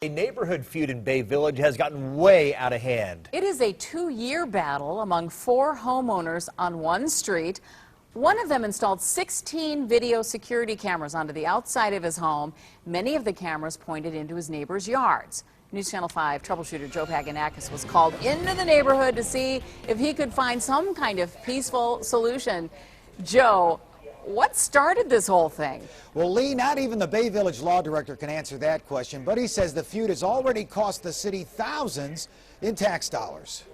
A neighborhood feud in Bay Village has gotten way out of hand. It is a 2-year battle among 4 homeowners on one street. One of them installed 16 video security cameras onto the outside of his home. Many of the cameras pointed into his neighbors' yards. News Channel 5 troubleshooter Joe Paganakis was called into the neighborhood to see if he could find some kind of peaceful solution. Joe, what started this whole thing? Well, Lee, not even the Bay Village law director can answer that question, but he says the feud has already cost the city thousands in tax dollars.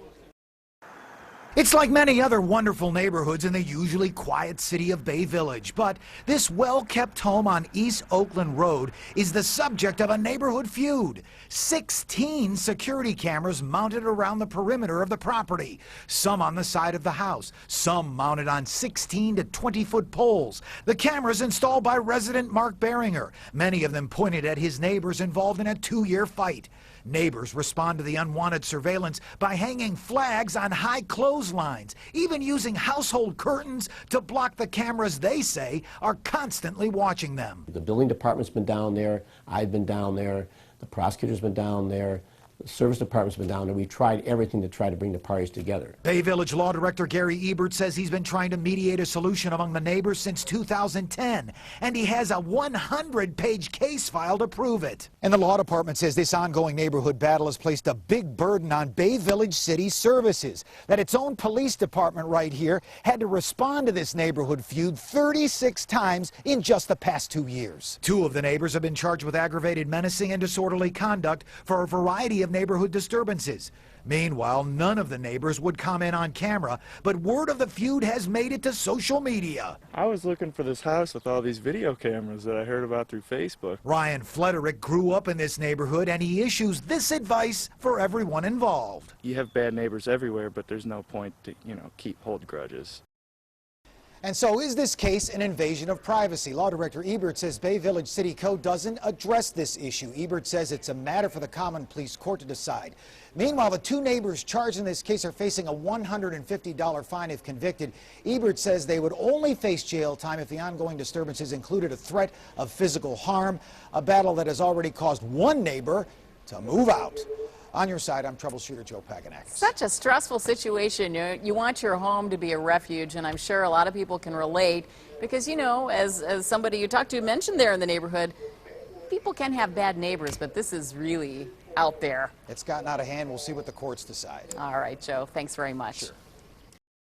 It's like many other wonderful neighborhoods in the usually quiet city of Bay Village, but this well-kept home on East Oakland Road is the subject of a neighborhood feud. 16 security cameras mounted around the perimeter of the property, some on the side of the house, some mounted on 16 to 20-foot poles. The cameras installed by resident Mark Beringer, many of them pointed at his neighbors involved in a 2-year fight. Neighbors respond to the unwanted surveillance by hanging flags on high clotheslines, even using household curtains to block the cameras they say are constantly watching them. The building department's been down there, I've been down there, the prosecutor's been down there, the service department's been down there. We tried everything to try to bring the parties together. Bay Village Law Director Gary Ebert says he's been trying to mediate a solution among the neighbors since 2010, and he has a 100-page case file to prove it. And the law department says this ongoing neighborhood battle has placed a big burden on Bay Village City Services, that its own police department right here had to respond to this neighborhood feud 36 times in just the past 2 years. 2 of the neighbors have been charged with aggravated menacing and disorderly conduct for a variety of neighborhood disturbances. Meanwhile, none of the neighbors would comment on camera, but word of the feud has made it to social media. I was looking for this house with all these video cameras that I heard about through Facebook. Ryan Flederick grew up in this neighborhood, and he issues this advice for everyone involved. You have bad neighbors everywhere, but there's no point to, hold grudges. And so is this case an invasion of privacy? Law Director Ebert says Bay Village City Code doesn't address this issue. Ebert says it's a matter for the Common Pleas Court to decide. Meanwhile, the 2 neighbors charged in this case are facing a $150 fine if convicted. Ebert says they would only face jail time if the ongoing disturbances included a threat of physical harm, a battle that has already caused one neighbor to move out. On your side, I'm troubleshooter Joe Paganakis. Such a stressful situation. You want your home to be a refuge, and I'm sure a lot of people can relate because, as somebody you talked to mentioned there in the neighborhood, people can have bad neighbors, but this is really out there. It's gotten out of hand. We'll see what the courts decide. All right, Joe. Thanks very much. Sure.